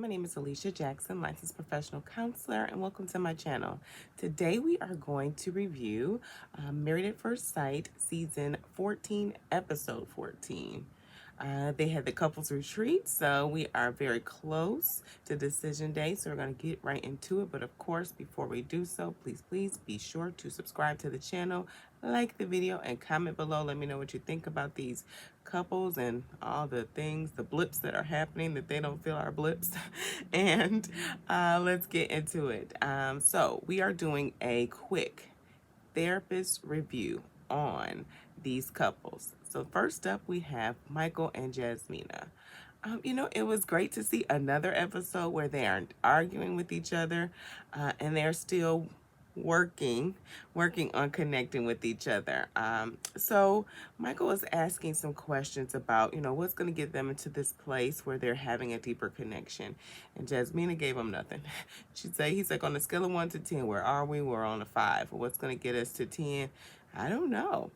My name is Alicia Jackson, licensed professional counselor, and welcome to my channel. Today we are going to review Married at First Sight, Season 14, Episode 14. They had the couples retreat, so we are very close to decision day, so we're going to get right into it. But of course, before we do so, please be sure to subscribe to the channel, like the video, and comment below. Let me know what you think about these couples and all the things, the blips that are happening that they don't feel are blips. And let's get into it. So we are doing a quick therapist review on these couples. So first up, we have Michael and Jasmina. It was great to see another episode where they aren't arguing with each other, and they're still working on connecting with each other. So Michael was asking some questions about, what's going to get them into this place where they're having a deeper connection. And Jasmina gave him nothing. He's like, on a scale of 1 to 10, where are we? We're on a 5. What's going to get us to 10? I don't know.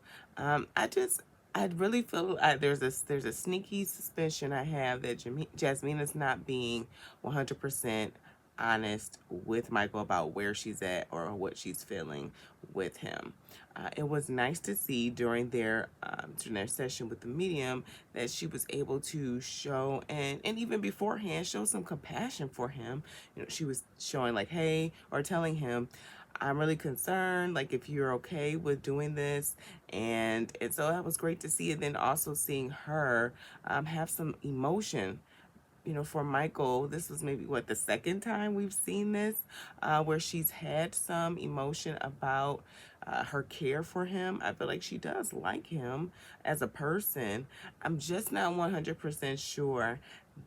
I really feel there's a sneaky suspicion I have that Jasmina's not being 100% honest with Michael about where she's at or what she's feeling with him. It was nice to see during their session with the medium that she was able to show and even beforehand show some compassion for him. She was showing like, hey, or telling him, I'm really concerned, like if you're okay with doing this. And so that was great to see. And then also seeing her have some emotion. For Michael, this was maybe the second time we've seen this, where she's had some emotion about her care for him. I feel like she does like him as a person. I'm just not 100% sure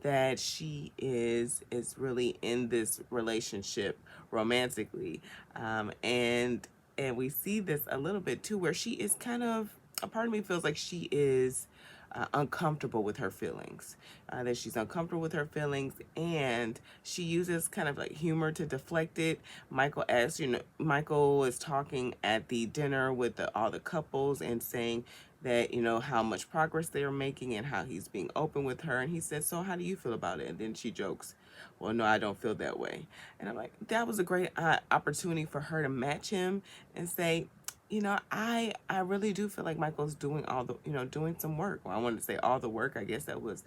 that she is really in this relationship romantically, and we see this a little bit too, where she is kind of, a part of me feels like she is uncomfortable with her feelings, that she's uncomfortable with her feelings, and she uses kind of like humor to deflect it. Michael is talking at the dinner with all the couples and saying that, how much progress they're making and how he's being open with her. And he says, so how do you feel about it? And then she jokes, well, no, I don't feel that way. And I'm like, that was a great opportunity for her to match him and say, I really do feel like Michael's doing doing some work. Well, I wanted to say all the work. I guess that was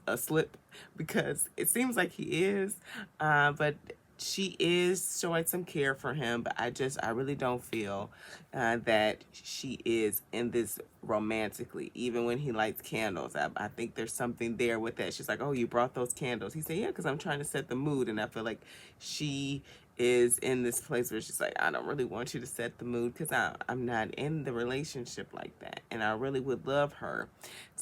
a slip, because it seems like he is, but she is showing some care for him. But I really don't feel that she is in this romantically, even when he lights candles. I think there's something there with that. She's like, oh, you brought those candles. He said, yeah, because I'm trying to set the mood. And I feel like she is in this place where she's like, I don't really want you to set the mood, because I'm not in the relationship like that. And I really would love her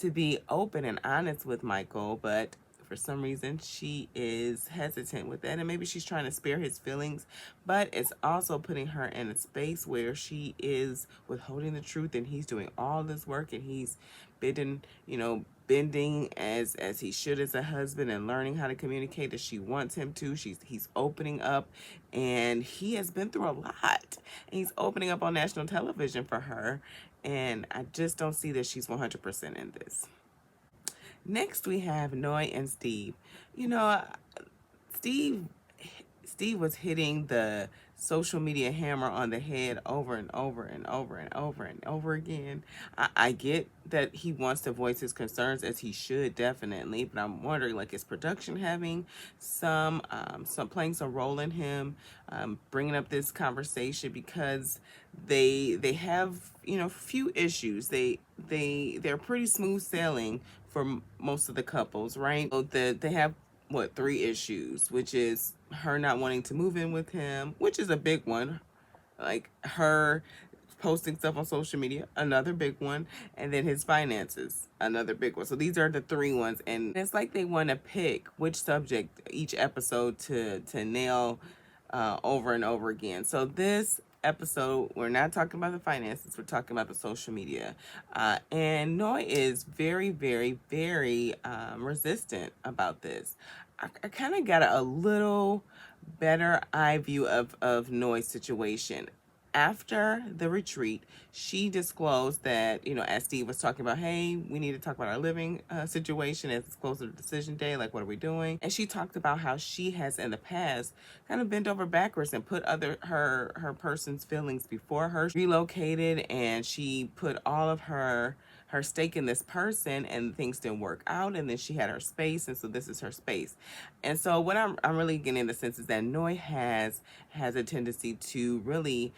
to be open and honest with Michael, but for some reason she is hesitant with that. And maybe she's trying to spare his feelings, but it's also putting her in a space where she is withholding the truth, and he's doing all this work, and he's bending as he should as a husband, and learning how to communicate as she wants him to. He's opening up, and he has been through a lot, and he's opening up on national television for her, and I just don't see that she's 100% in this. Next, we have Noy and Steve. Steve Steve was hitting the social media hammer on the head over and over and over and over and over again. I get that he wants to voice his concerns, as he should, definitely, but I'm wondering, like, is production having some playing some role in him bringing up this conversation, because they have few issues. They're pretty smooth sailing for most of the couples, right? So they have 3 issues, which is her not wanting to move in with him, which is a big one, like her posting stuff on social media, another big one, and then his finances, another big one. So these are the 3 ones, and it's like they want to pick which subject each episode to nail over and over again. So this episode, we're not talking about the finances, we're talking about the social media, and Noy is very, very, very resistant about this. I kind of got a little better eye view of Noy's situation. after the retreat, she disclosed that, as Steve was talking about, hey, we need to talk about our living situation as it's close to the decision day. Like, what are we doing? And she talked about how she has in the past kind of bent over backwards and put her person's feelings before her. Relocated, and she put all of her stake in this person, and things didn't work out, and then she had her space, and so this is her space. And so what I'm really getting the sense is that Noi has a tendency to really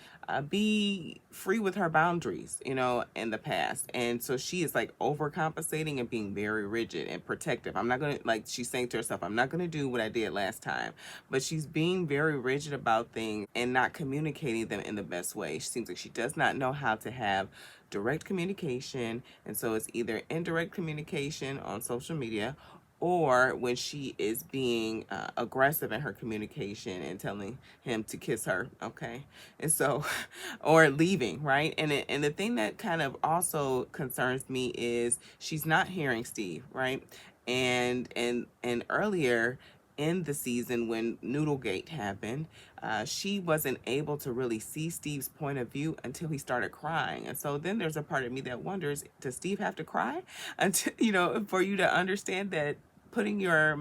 be free with her boundaries, in the past. And so she is like overcompensating and being very rigid and protective. I'm not going to, like she's saying to herself, I'm not going to do what I did last time. But she's being very rigid about things and not communicating them in the best way. She seems like she does not know how to have direct communication. And so it's either indirect communication on social media, or when she is being aggressive in her communication and telling him to kiss her, okay? And so, or leaving, right? And the thing that kind of also concerns me is she's not hearing Steve, right? And earlier in the season, when Noodlegate happened, she wasn't able to really see Steve's point of view until he started crying. And so then there's a part of me that wonders, does Steve have to cry until, for you to understand that putting your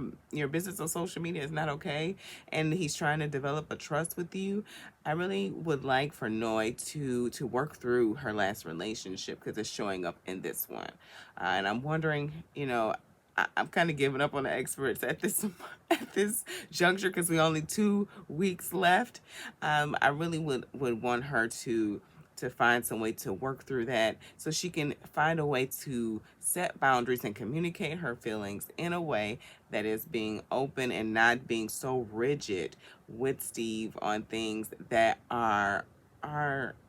business on social media is not okay, and he's trying to develop a trust with you? I really would like for Noi to work through her last relationship, because it's showing up in this one. And I'm wondering, I'm kind of giving up on the experts at this at this juncture, because we only 2 weeks left. I really would want her to find some way to work through that, so she can find a way to set boundaries and communicate her feelings in a way that is being open and not being so rigid with Steve on things that are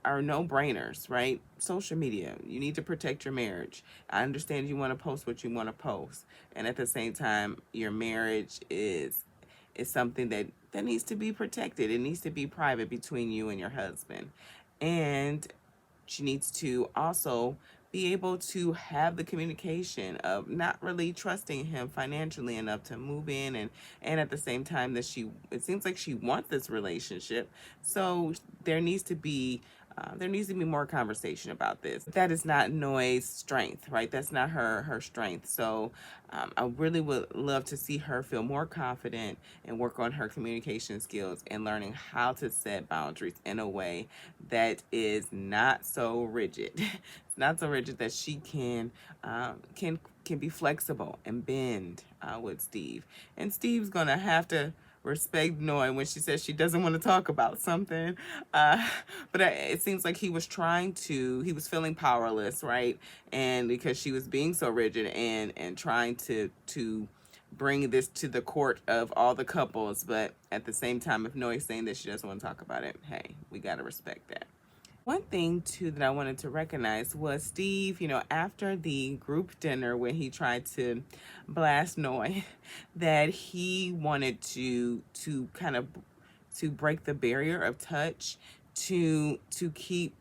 no-brainers, right? Social media, you need to protect your marriage. I understand you want to post what you want to post, and at the same time, your marriage is something that needs to be protected. It needs to be private between you and your husband. And she needs to also be able to have the communication of not really trusting him financially enough to move in, and at the same time that it seems like she wants this relationship. So there needs to be more conversation about this. That is not Noi's strength, right? That's not her strength. So I really would love to see her feel more confident and work on her communication skills and learning how to set boundaries in a way that is not so rigid. It's not so rigid that she can be flexible and bend with Steve. And Steve's gonna have to respect Noi when she says she doesn't want to talk about something. But it seems like he was feeling powerless, right? And because she was being so rigid and trying to bring this to the court of all the couples. But at the same time, if Noi's saying that she doesn't want to talk about it, hey, we got to respect that. One thing too that I wanted to recognize was Steve, after the group dinner when he tried to blast Noi, that he wanted to kind of to break the barrier of touch, to keep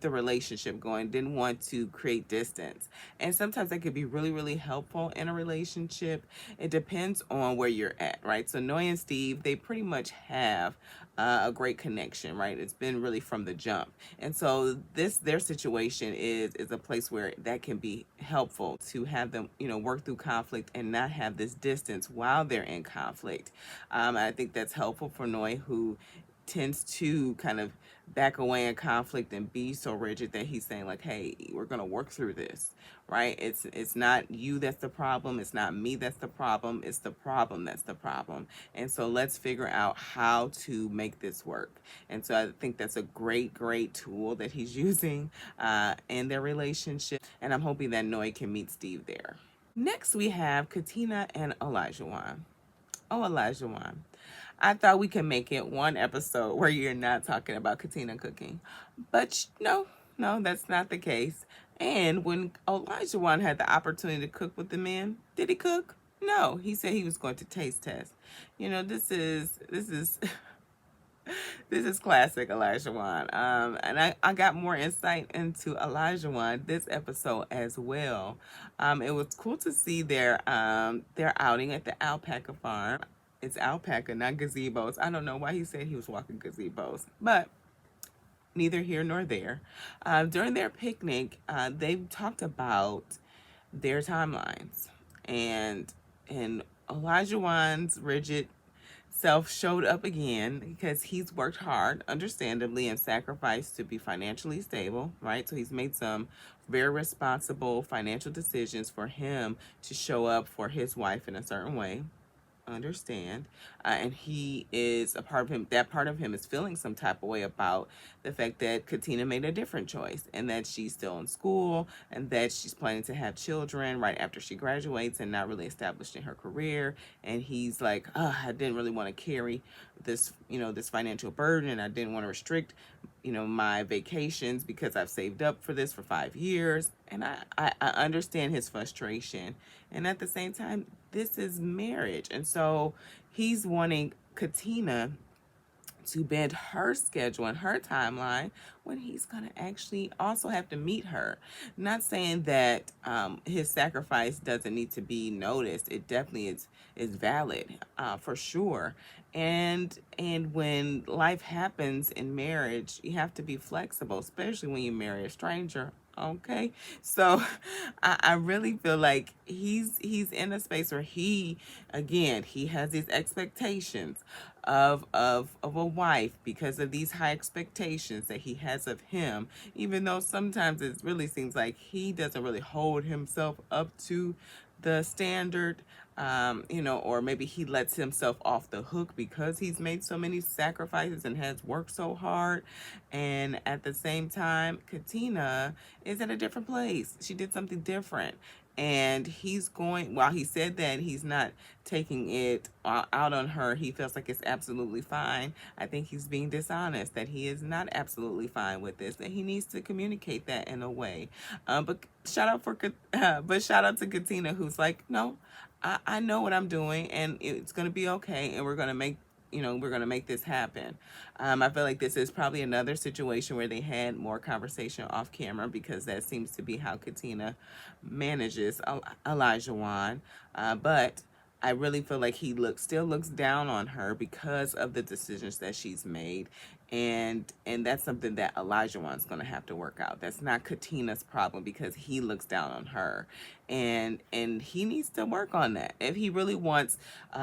the relationship going, didn't want to create distance. And sometimes that could be really, really helpful in a relationship. It depends on where you're at, right? So Noi and Steve, they pretty much have a great connection, right? It's been really from the jump. And so their situation is a place where that can be helpful, to have them, work through conflict and not have this distance while they're in conflict. I think that's helpful for Noi, who tends to kind of back away in conflict and be so rigid, that he's saying like, hey, we're going to work through this, right? It's not you that's the problem, it's not me that's the problem, it's the problem that's the problem. And so let's figure out how to make this work. And so I think that's a great tool that he's using in their relationship, and I'm hoping that Noi can meet Steve there. Next we have Katina and Olajuwon. Oh, Olajuwon. I thought we could make it one episode where you're not talking about Katina cooking. But no, that's not the case. And when Olajuwon had the opportunity to cook with the men, did he cook? No, he said he was going to taste test. This is this is classic Olajuwon. And I got more insight into Olajuwon this episode as well. It was cool to see their outing at the alpaca farm. It's alpaca, not gazebos. I don't know why he said he was walking gazebos, but neither here nor there. During their picnic, they talked about their timelines, and Olajuwon's rigid self showed up again because he's worked hard, understandably, and sacrificed to be financially stable, right? So he's made some very responsible financial decisions for him to show up for his wife in a certain way. Understand. And he is a part of him, that part of him is feeling some type of way about the fact that Katina made a different choice, and that she's still in school, and that she's planning to have children right after she graduates and not really established in her career. And he's like, I didn't really want to carry this, this financial burden, and I didn't want to restrict, my vacations because I've saved up for this for 5 years. And I understand his frustration. And at the same time, this is marriage. And so he's wanting Katina to bend her schedule and her timeline when he's going to actually also have to meet her. Not saying that his sacrifice doesn't need to be noticed. It definitely is valid, for sure. And when life happens in marriage, you have to be flexible, especially when you marry a stranger. Okay, so I really feel like he's in a space where he has these expectations of a wife because of these high expectations that he has of him, even though sometimes it really seems like he doesn't really hold himself up to the standard, or maybe he lets himself off the hook because he's made so many sacrifices and has worked so hard. And at the same time, Katina is at a different place. She did something different. And while he said that he's not taking it out on her, he feels like it's absolutely fine. I think he's being dishonest, that he is not absolutely fine with this, that he needs to communicate that in a way. But shout out to Katina, who's like, no, I know what I'm doing, and it's going to be okay, and we're going to make this happen. I feel like this is probably another situation where they had more conversation off camera, because that seems to be how Katina manages Olajuwon. But I really feel like he still looks down on her because of the decisions that she's made. And that's something that Olajuwon's going to have to work out. That's not Katina's problem, because he looks down on her. And he needs to work on that if he really wants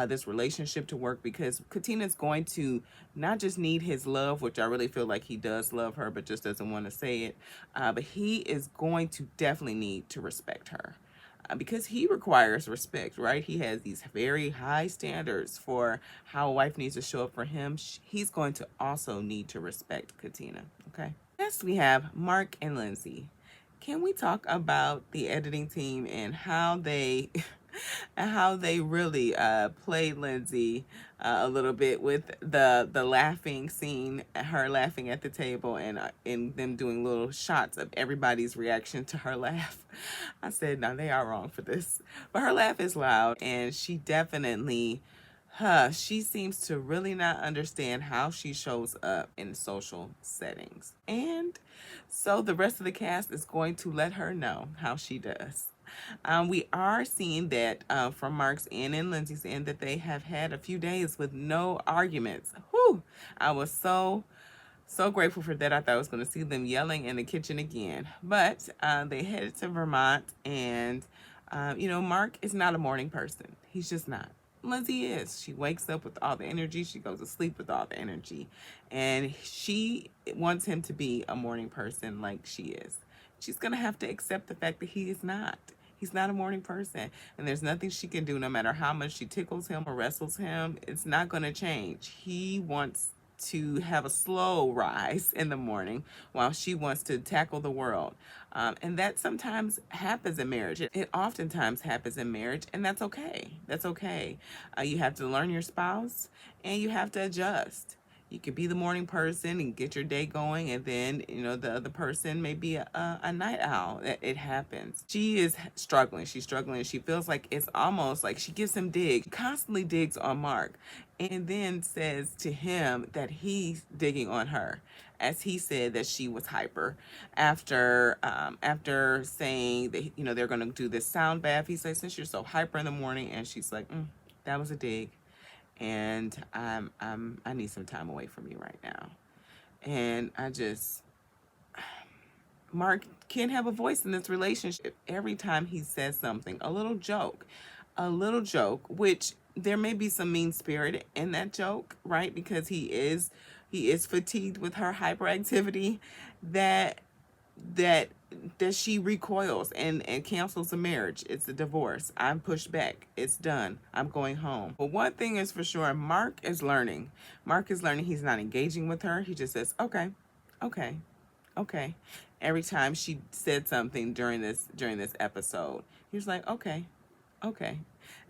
this relationship to work, because Katina's going to not just need his love, which I really feel like he does love her but just doesn't want to say it, but he is going to definitely need to respect her, because he requires respect, right? He has these very high standards for how a wife needs to show up for him. He's going to also need to respect Katina, okay? Next, we have Mark and Lindsay. Can we talk about the editing team and how they how they really played Lindsay a little bit with the laughing scene, her laughing at the table, and them doing little shots of everybody's reaction to her laugh. I said, no, they are wrong for this. But her laugh is loud, and she definitely, she seems to really not understand how she shows up in social settings. And so the rest of the cast is going to let her know how she does. We are seeing that from Mark's end and Lindsay's end, that they have had a few days with no arguments. Whew! I was so grateful for that. I thought I was going to see them yelling in the kitchen again. But they headed to Vermont, and Mark is not a morning person. He's just not. Lindsay is. She wakes up with all the energy. She goes to sleep with all the energy. And she wants him to be a morning person like she is. She's going to have to accept the fact that he is not. He's not a morning person. And there's nothing she can do, no matter how much she tickles him or wrestles him. It's not going to change. He wants to have a slow rise in the morning, while she wants to tackle the world. And that sometimes happens in marriage. It oftentimes happens in marriage, and that's okay. That's okay. You have to learn your spouse, and you have to adjust. You could be the morning person and get your day going, and then the other person may be a night owl. It happens. She is struggling. She's struggling. She feels like it's almost like she gives him constantly digs on Mark, and then says to him that he's digging on her, as he said that she was hyper after saying that they're going to do this sound bath. He says, since you're so hyper in the morning, and she's like, that was a dig, and I need some time away from you right now. And I just Mark can have a voice in this relationship. Every time he says something, a little joke, which there may be some mean spirit in that joke, right? Because he is fatigued with her hyperactivity, that that that she recoils and cancels the marriage. It's a divorce. I'm pushed back. It's done. I'm going home. But one thing is for sure, Mark is learning. He's not engaging with her. He just says, okay, okay, okay. Every time she said something during this episode, he was like, okay, okay,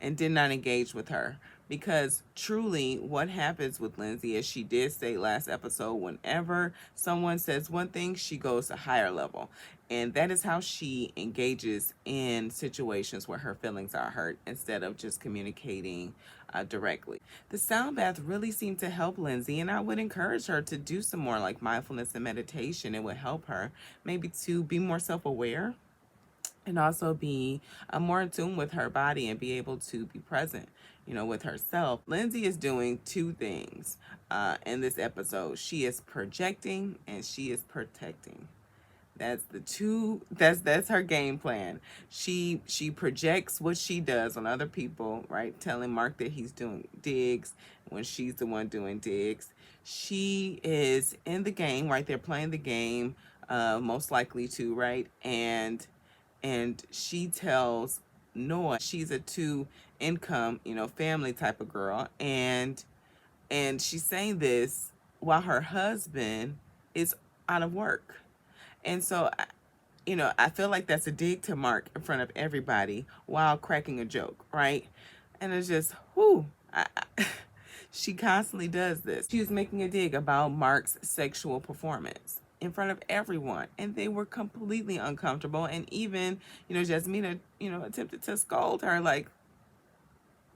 and did not engage with her. Because truly, what happens with Lindsay, as she did say last episode, whenever someone says one thing, she goes to higher level. And that is how she engages in situations where her feelings are hurt instead of just communicating directly. The sound bath really seemed to help Lindsay, and I would encourage her to do some more like mindfulness and meditation. It would help her maybe to be more self aware and also be more in tune with her body and be able to be present, with herself. Lindsay is doing two things in this episode. She is projecting and she is protecting. That's the two. That's her game plan. She projects what she does on other people, right? Telling Mark that he's doing digs when she's the one doing digs. She is in the game, right? They're playing the game, most likely to, right? And she tells Noah she's a two income, family type of girl, and she's saying this while her husband is out of work. And so, I feel like that's a dig to Mark in front of everybody while cracking a joke, right? And it's just, whoo, she constantly does this. She was making a dig about Mark's sexual performance in front of everyone, and they were completely uncomfortable. And even, Jasmina, attempted to scold her, like,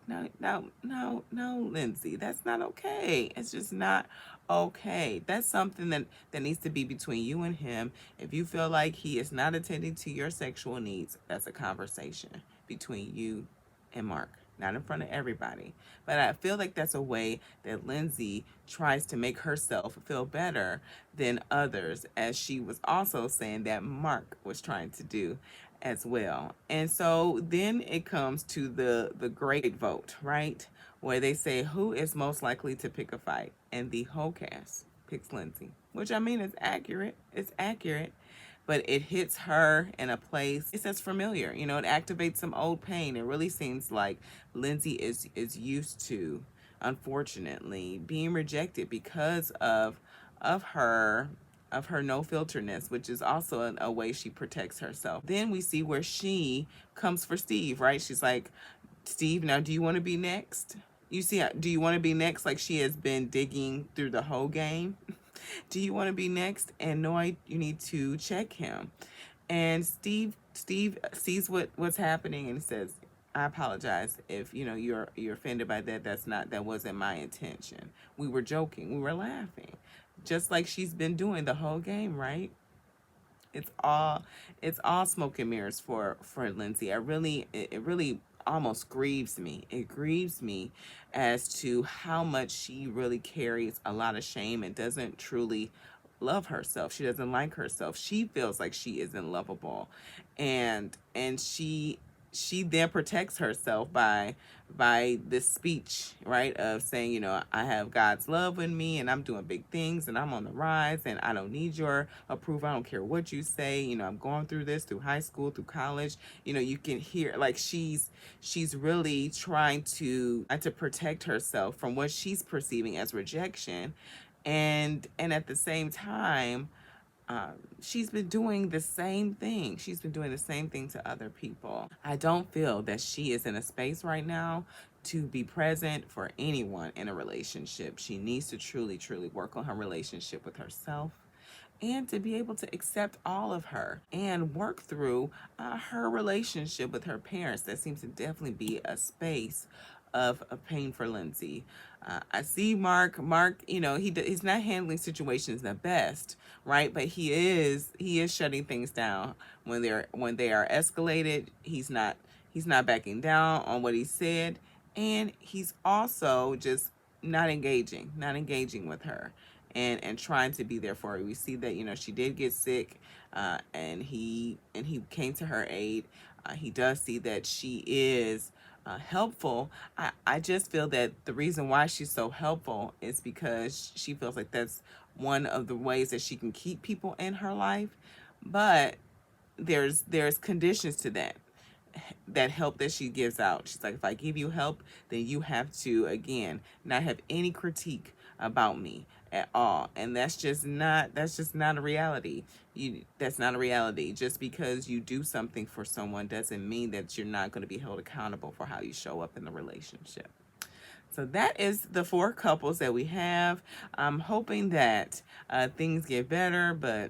no, no, no, no, Lindsay, that's not okay. It's just not okay. That's something that needs to be between you and him. If you feel like he is not attending to your sexual needs, that's a conversation between you and Mark, not in front of everybody. But I feel like that's a way that Lindsay tries to make herself feel better than others, as she was also saying that Mark was trying to do as well. And so then it comes to the great vote, right? Where they say who is most likely to pick a fight, and the whole cast picks Lindsay, which I mean is accurate. It's accurate, but it hits her in a place it says familiar. It activates some old pain. It really seems like Lindsay is used to, unfortunately, being rejected because of her no filterness, which is also a way she protects herself. Then we see where she comes for Steve, right? She's like, Steve, now do you want to be next? You see, do you want to be next? Like she has been digging through the whole game. Do you want to be next? And no, you need to check him. And Steve sees what's happening and says, I apologize if you're offended by that. That wasn't my intention. We were joking. We were laughing. Just like she's been doing the whole game, right? It's all smoke and mirrors for Lindsay. It really almost grieves me. It grieves me as to how much she really carries a lot of shame and doesn't truly love herself. She doesn't like herself. She feels like she isn't lovable. And she then protects herself by this speech, right, of saying, I have God's love in me and I'm doing big things and I'm on the rise and I don't need your approval. I don't care what you say. I'm going through this through high school, through college. You can hear like she's really trying to protect herself from what she's perceiving as rejection. And at the same time, she's been doing the same thing. She's been doing the same thing to other people. I don't feel that she is in a space right now to be present for anyone in a relationship. She needs to truly, truly work on her relationship with herself and to be able to accept all of her and work through her relationship with her parents. That seems to definitely be a space of pain for Lindsay. I see Mark, he's not handling situations the best, right? But he is shutting things down when they are escalated. He's not backing down on what he said, and he's also just not engaging with her. and trying to be there for her. We see that, you know, she did get sick, and he came to her aid. He does see that she is helpful. I just feel that the reason why she's so helpful is because she feels like that's one of the ways that she can keep people in her life. But there's conditions to that help that she gives out. She's like, if I give you help, then you have to, again, not have any critique about me at all. And that's just not a reality. That's not a reality. Just because you do something for someone doesn't mean that you're not going to be held accountable for how you show up in the relationship. So that is the 4 couples that we have. I'm hoping that things get better, but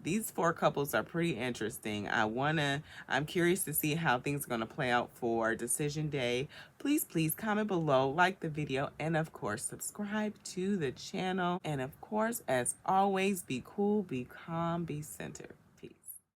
these 4 couples are pretty interesting. I'm curious to see how things are going to play out for decision day. Please comment below, like the video, and of course subscribe to the channel. And of course, as always, be cool, be calm, be centered.